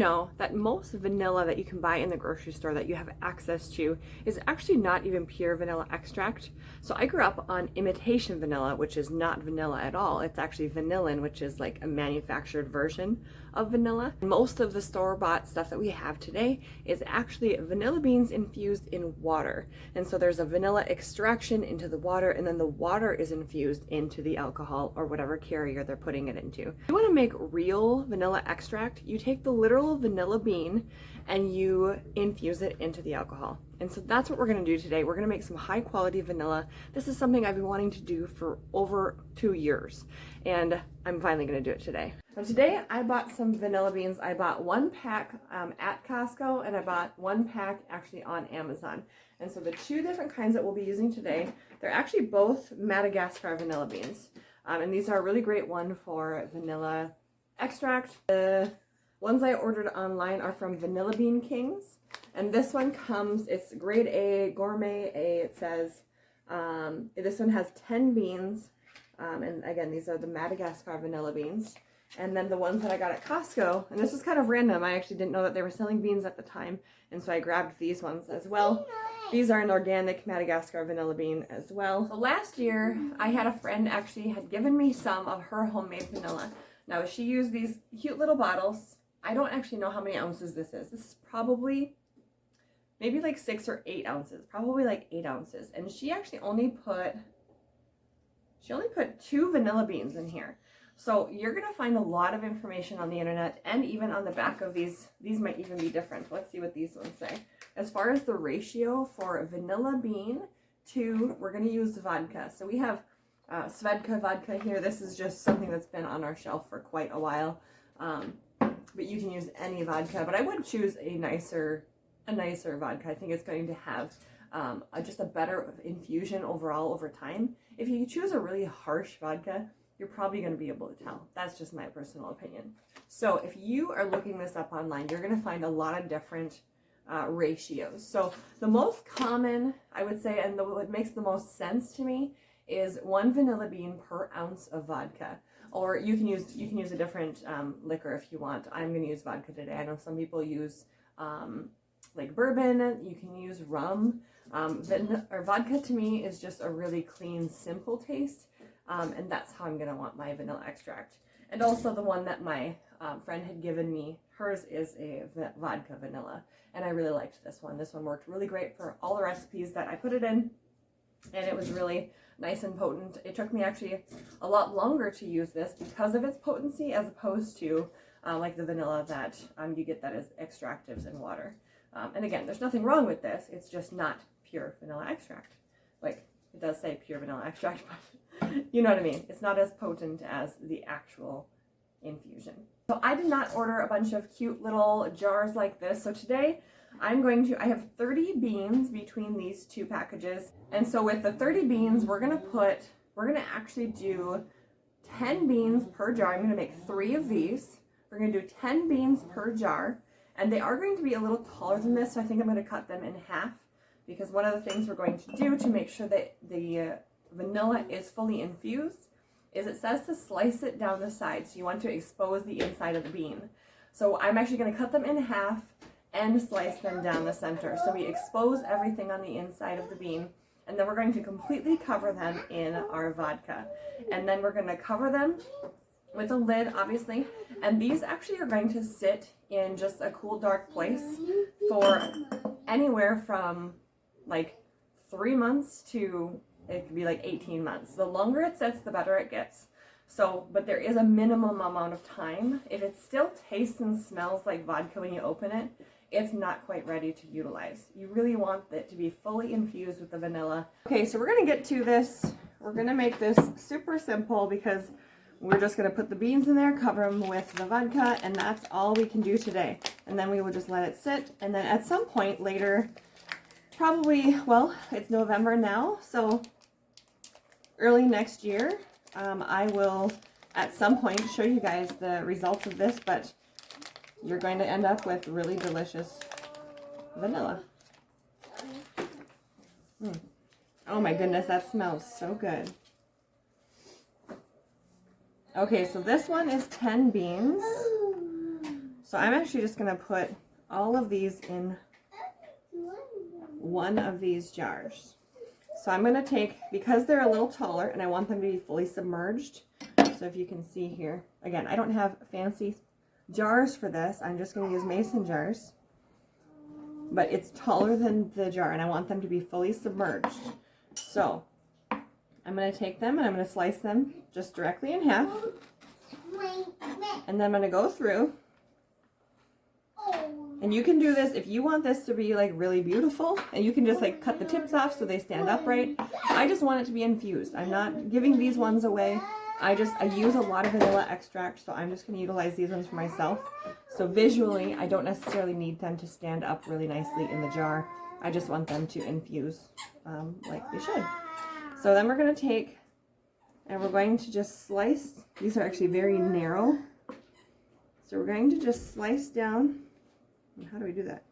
know that most vanilla that you can buy in the grocery store that you have access to is actually not even pure vanilla extract. So I grew up on imitation vanilla, which is not vanilla at all. It's actually vanillin, which is like a manufactured version of vanilla. Most of the store-bought stuff that we have today is actually vanilla beans infused in water. And so there's a vanilla extraction into the water, and then the water is infused into the alcohol or whatever carrier they're putting it into. If you want to make real vanilla extract, you take the literal vanilla bean and you infuse it into the alcohol. And so that's what we're going to do today. We're going to make some high quality vanilla. This is something I've been wanting to do for over 2 years, and I'm finally going to do it today. So today I bought some vanilla beans. I bought 1 pack at Costco, and I bought 1 pack actually on Amazon. And so the 2 different kinds that we'll be using today, they're actually both Madagascar vanilla beans. And these are a really great one for vanilla extract. The ones I ordered online are from Vanilla Bean Kings. And this one comes, it's grade A, gourmet A, it says. This one has 10 beans. And again, these are the Madagascar vanilla beans. And then the ones that I got at Costco, and this is kind of random. I actually didn't know that they were selling beans at the time. And so I grabbed these ones as well. These are an organic Madagascar vanilla bean as well. So last year, I had a friend actually had given me some of her homemade vanilla. Now she used these cute little bottles. I don't actually know how many ounces this is. This is probably maybe like 6 or 8 ounces, probably like 8 ounces. And she actually only put 2 vanilla beans in here. So you're going to find a lot of information on the internet, and even on the back of these might even be different. Let's see what these ones say. As far as the ratio for vanilla bean to, we're going to use vodka. So we have Svedka vodka here. This is just something that's been on our shelf for quite a while. But you can use any vodka, but I would choose a nicer vodka. I think it's going to have just a better infusion overall over time. If you choose a really harsh vodka, you're probably going to be able to tell. That's just my personal opinion. So if you are looking this up online, you're going to find a lot of different ratios. So the most common, I would say, and what makes the most sense to me, is 1 vanilla bean per ounce of vodka. Or you can use a different liquor if you want. I'm going to use vodka today. I know some people use like bourbon. You can use rum. Vodka to me is just a really clean, simple taste. And that's how I'm going to want my vanilla extract. And also the one that my friend had given me, hers is a vodka vanilla. And I really liked this one. This one worked really great for all the recipes that I put it in. And it was really nice and potent. It took me actually a lot longer to use this because of its potency, as opposed to like the vanilla that you get that is extractives in water. And again, there's nothing wrong with this. It's just not pure vanilla extract. Like, it does say pure vanilla extract, but you know what I mean. It's not as potent as the actual infusion. So I did not order a bunch of cute little jars like this. So today I have 30 beans between these 2 packages. And so with the 30 beans, we're gonna actually do 10 beans per jar. I'm gonna make 3 of these. We're gonna do 10 beans per jar. And they are going to be a little taller than this, so I think I'm gonna cut them in half, because one of the things we're going to do to make sure that the vanilla is fully infused is it says to slice it down the side. So you want to expose the inside of the bean. So I'm actually gonna cut them in half and slice them down the center. So we expose everything on the inside of the bean, and then we're going to completely cover them in our vodka. And then we're going to cover them with a lid, obviously. And these actually are going to sit in just a cool, dark place for anywhere from like 3 months to, it could be like 18 months. The longer it sits, the better it gets. So, but there is a minimum amount of time. If it still tastes and smells like vodka when you open it, it's not quite ready to utilize. You really want it to be fully infused with the vanilla. Okay, so we're gonna get to this. We're gonna make this super simple because we're just gonna put the beans in there, cover them with the vodka, and that's all we can do today. And then we will just let it sit. And then at some point later, probably, well, it's November now, so early next year, I will at some point show you guys the results of this, but you're going to end up with really delicious vanilla. Oh my goodness, that smells so good. Okay, so this one is 10 beans. So I'm actually just going to put all of these in one of these jars. So I'm going to take, because they're a little taller and I want them to be fully submerged. So if you can see here, again, I don't have fancy jars for this. I'm just going to use mason jars. But it's taller than the jar and I want them to be fully submerged. So I'm going to take them and I'm going to slice them just directly in half. And then I'm going to go through. And you can do this if you want this to be like really beautiful, and you can just like cut the tips off so they stand upright. I just want it to be infused. I'm not giving these ones away. I use a lot of vanilla extract, so I'm just going to utilize these ones for myself. So visually, I don't necessarily need them to stand up really nicely in the jar. I just want them to infuse like they should. So then we're going to take, and we're going to just slice. These are actually very narrow. So we're going to just slice down. And how do we do that?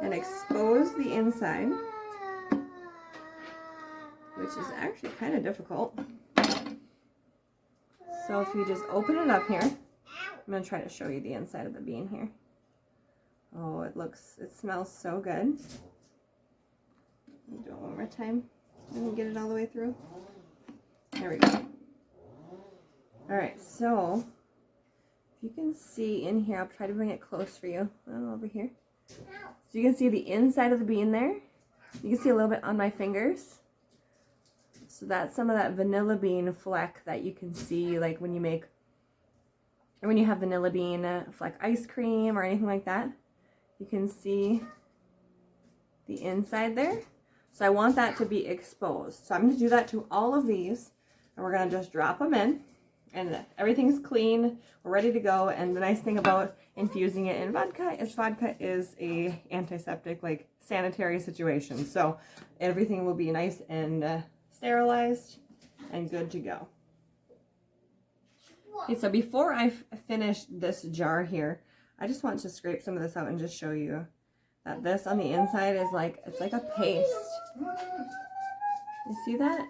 And expose the inside, which is actually kind of difficult. So if you just open it up here, I'm going to try to show you the inside of the bean here. Oh, it smells so good. Let me do it one more time. Let me get it all the way through. There we go. Alright, so you can see in here, I'll try to bring it close for you. Over here. So you can see the inside of the bean there. You can see a little bit on my fingers. So that's some of that vanilla bean fleck that you can see, like when you make, or when you have vanilla bean fleck ice cream or anything like that. You can see the inside there. So I want that to be exposed. So I'm going to do that to all of these, and we're going to just drop them in. And everything's clean, we're ready to go. And the nice thing about infusing it in vodka is a antiseptic, like sanitary situation. So everything will be nice and sterilized and good to go. Okay, so before I finish this jar here, I just want to scrape some of this out and just show you that this on the inside is like, it's like a paste. You see that?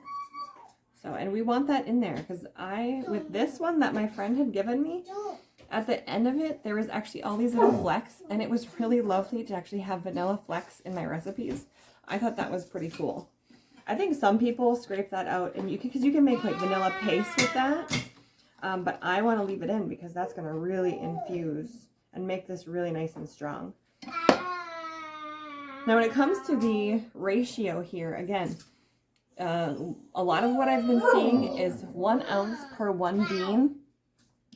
So, and we want that in there because with this one that my friend had given me, at the end of it, there was actually all these little flecks, and it was really lovely to actually have vanilla flecks in my recipes. I thought that was pretty cool. I think some people scrape that out, and because you can make like vanilla paste with that, but I want to leave it in because that's going to really infuse and make this really nice and strong. Now, when it comes to the ratio here, again, a lot of what I've been seeing is 1 ounce per 1 bean,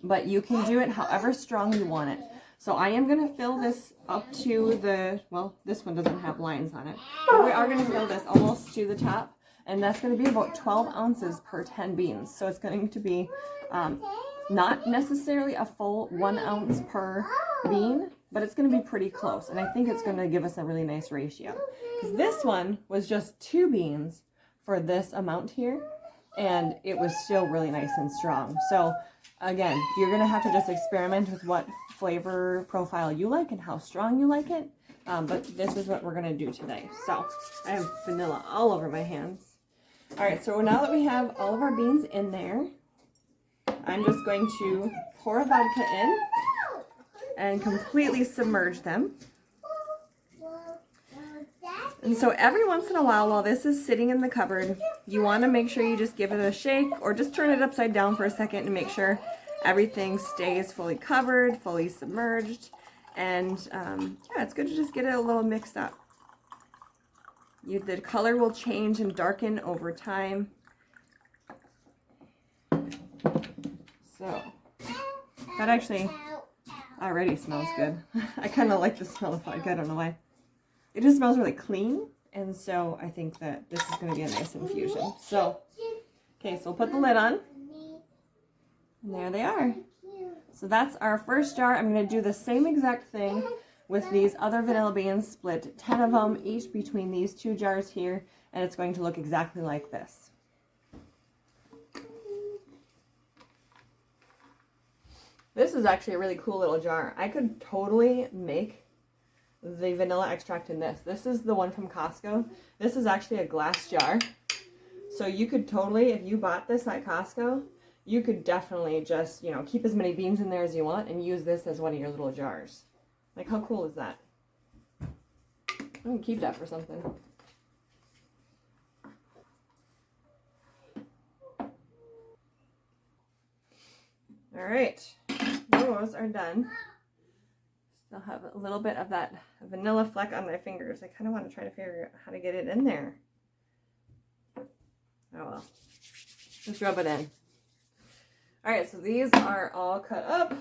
but you can do it however strong you want it. So I am going to fill this up to the, well, this one doesn't have lines on it, but we are going to fill this almost to the top, and that's going to be about 12 ounces per 10 beans. So it's going to be not necessarily a full 1 ounce per bean, but it's going to be pretty close, and I think it's going to give us a really nice ratio. Because this one was just 2 beans for this amount here, and it was still really nice and strong. So again, you're going to have to just experiment with what flavor profile you like and how strong you like it, but this is what we're going to do today. So I have vanilla all over my hands. Alright, so now that we have all of our beans in there, I'm just going to pour vodka in and completely submerge them. And so every once in a while this is sitting in the cupboard, you want to make sure you just give it a shake or just turn it upside down for a second and make sure everything stays fully covered, fully submerged. And yeah, it's good to just get it a little mixed up. The color will change and darken over time. So that actually already smells good. I kind of like the smell of vodka, I don't know why. It just smells really clean, and so I think that this is going to be a nice infusion. So, okay, so we'll put the lid on, and there they are. So that's our first jar. I'm going to do the same exact thing with these other vanilla beans, split 10 of them each between these 2 jars here, and it's going to look exactly like this. This is actually a really cool little jar. I could totally make the vanilla extract in this. This is the one from Costco. This is actually a glass jar. So you could totally, if you bought this at Costco, you could definitely just, you know, keep as many beans in there as you want and use this as one of your little jars. Like, how cool is that? I can keep that for something. All right, those are done. Still have a little bit of that vanilla fleck on my fingers. I kind of want to try to figure out how to get it in there. Oh well, just rub it in. All right, so these are all cut up.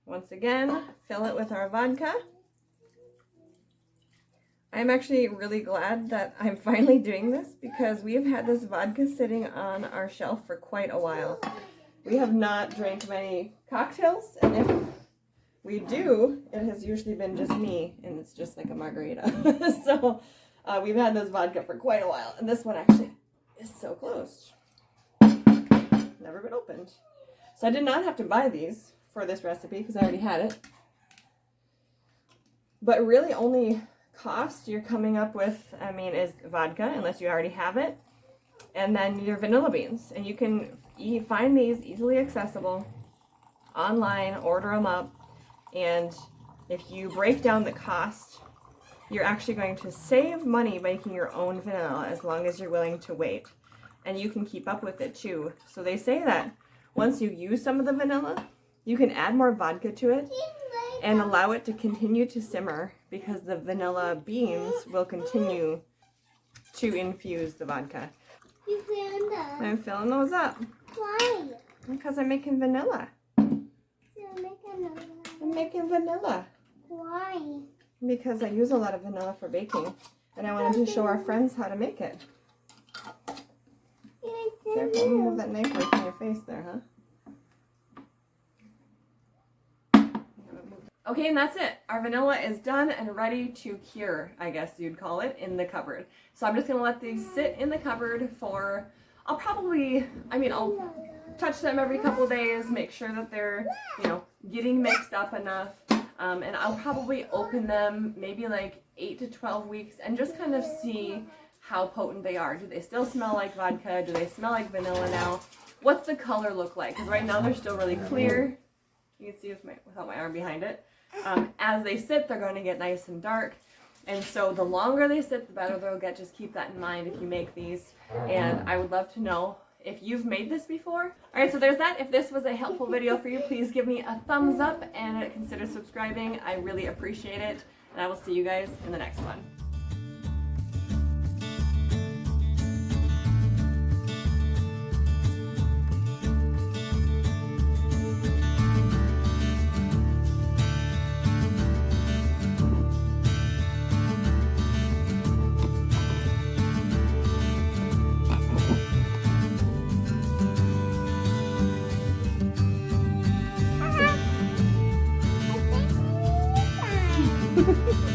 Once again, fill it with our vodka. I'm actually really glad that I'm finally doing this because we have had this vodka sitting on our shelf for quite a while. We have not drank many cocktails, and if we do, it has usually been just me, and it's just like a margarita. So we've had this vodka for quite a while, and this one actually is so closed. Never been opened. So I did not have to buy these for this recipe because I already had it. But really only cost you're coming up with, I mean, is vodka, unless you already have it, and then your vanilla beans. And you can find these easily accessible online, order them up, and if you break down the cost, you're actually going to save money making your own vanilla as long as you're willing to wait. And you can keep up with it too. So they say that once you use some of the vanilla, you can add more vodka to it and allow it to continue to simmer because the vanilla beans will continue to infuse the vodka. You filling those? I'm filling those up. Why? Because I'm making vanilla. You're making those. I'm making vanilla. Why? Because I use a lot of vanilla for baking. And I wanted to show our friends how to make it. Careful, move that knife away from your face there, huh? Okay, and that's it. Our vanilla is done and ready to cure, I guess you'd call it, in the cupboard. So I'm just going to let these sit in the cupboard for, I'll touch them every couple days, make sure that they're, you know, getting mixed up enough. And I'll probably open them maybe like 8 to 12 weeks and just kind of see how potent they are. Do they still smell like vodka? Do they smell like vanilla now? What's the color look like? Because right now they're still really clear. You can see without my arm behind it. As they sit, they're going to get nice and dark. And so the longer they sit, the better they'll get. Just keep that in mind if you make these. And I would love to know if you've made this before. Alright, so there's that. If this was a helpful video for you, please give me a thumbs up and consider subscribing. I really appreciate it. And I will see you guys in the next one. I think